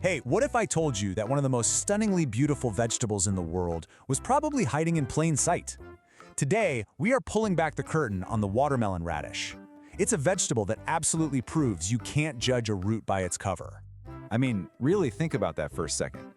Hey, what if I told you that one of the most stunningly beautiful vegetables in the world was probably hiding in plain sight? Today, we are pulling back the curtain on the watermelon radish. It's a vegetable that absolutely proves you can't judge a root by its cover. I mean, really think about that for a second.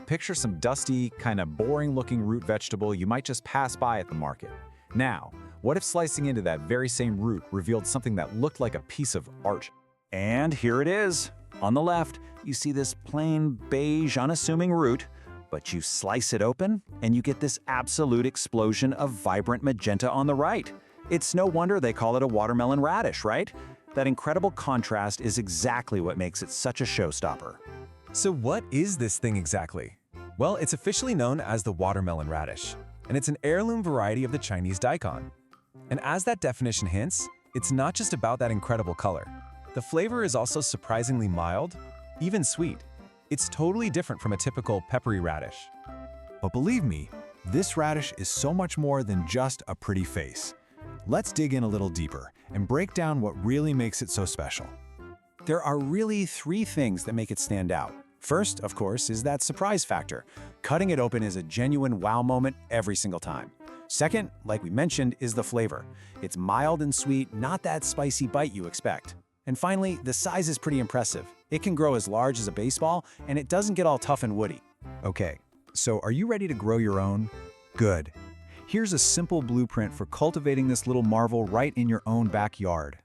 Picture some dusty, kind of boring-looking root vegetable you might just pass by at the market. Now, what if slicing into that very same root revealed something that looked like a piece of art? And here it is. On the left, you see this plain, beige, unassuming root, but you slice it open, and you get this absolute explosion of vibrant magenta on the right. It's no wonder they call it a watermelon radish, right? That incredible contrast is exactly what makes it such a showstopper. So what is this thing exactly? Well, it's officially known as the watermelon radish, and it's an heirloom variety of the Chinese Daikon. And as that definition hints, it's not just about that incredible color. The flavor is also surprisingly mild, even sweet. It's totally different from a typical peppery radish. But believe me, this radish is so much more than just a pretty face. Let's dig in a little deeper and break down what really makes it so special. There are really three things that make it stand out. First, of course, is that surprise factor. Cutting it open is a genuine wow moment every single time. Second, like we mentioned, is the flavor. It's mild and sweet, not that spicy bite you expect. And finally, the size is pretty impressive. It can grow as large as a baseball, and it doesn't get all tough and woody. Okay, so are you ready to grow your own? Good. Here's a simple blueprint for cultivating this little marvel right in your own backyard.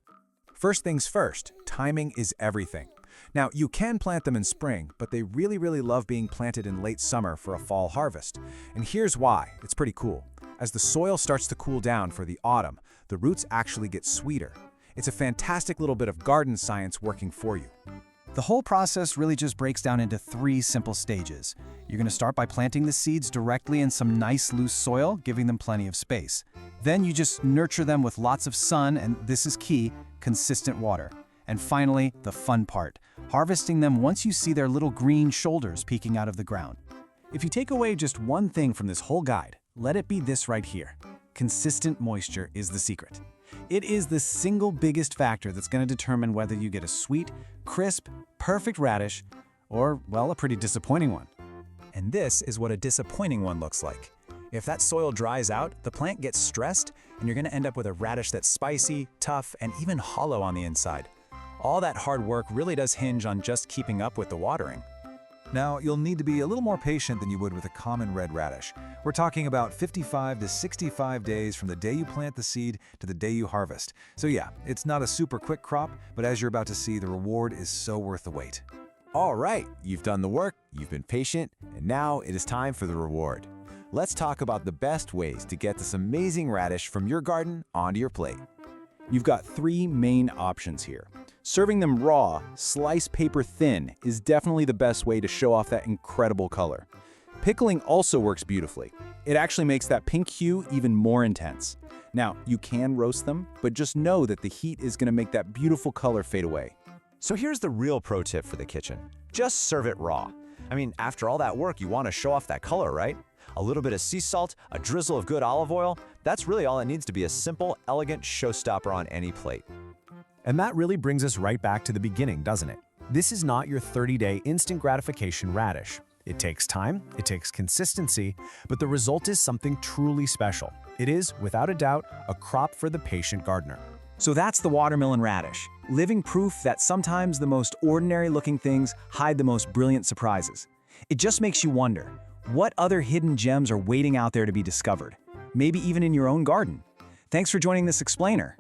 First things first, timing is everything. Now, you can plant them in spring, but they really love being planted in late summer for a fall harvest. And here's why. It's pretty cool. As the soil starts to cool down for the autumn, the roots actually get sweeter. It's a fantastic little bit of garden science working for you. The whole process really just breaks down into three simple stages. You're going to start by planting the seeds directly in some nice loose soil, giving them plenty of space. Then you just nurture them with lots of sun, and this is key, consistent water. And finally, the fun part, harvesting them once you see their little green shoulders peeking out of the ground. If you take away just one thing from this whole guide, let it be this right here. Consistent moisture is the secret. It is the single biggest factor that's going to determine whether you get a sweet, crisp, perfect radish, or, well, a pretty disappointing one. And this is what a disappointing one looks like. If that soil dries out, the plant gets stressed, and you're going to end up with a radish that's spicy, tough, and even hollow on the inside. All that hard work really does hinge on just keeping up with the watering. Now, you'll need to be a little more patient than you would with a common red radish. We're talking about 55 to 65 days from the day you plant the seed to the day you harvest. So yeah, it's not a super quick crop, but as you're about to see, the reward is so worth the wait. All right, you've done the work, you've been patient, and now it is time for the reward. Let's talk about the best ways to get this amazing radish from your garden onto your plate. You've got three main options here. Serving them raw, sliced paper thin, is definitely the best way to show off that incredible color. Pickling also works beautifully. It actually makes that pink hue even more intense. Now, you can roast them, but just know that the heat is going to make that beautiful color fade away. So here's the real pro tip for the kitchen. Just serve it raw. I mean, after all that work, you want to show off that color, right? A little bit of sea salt, a drizzle of good olive oil, that's really all it needs to be a simple, elegant showstopper on any plate. And that really brings us right back to the beginning, doesn't it? This is not your 30-day instant gratification radish. It takes time, it takes consistency, but the result is something truly special. It is, without a doubt, a crop for the patient gardener. So that's the watermelon radish, living proof that sometimes the most ordinary-looking things hide the most brilliant surprises. It just makes you wonder, what other hidden gems are waiting out there to be discovered? Maybe even in your own garden. Thanks for joining this explainer.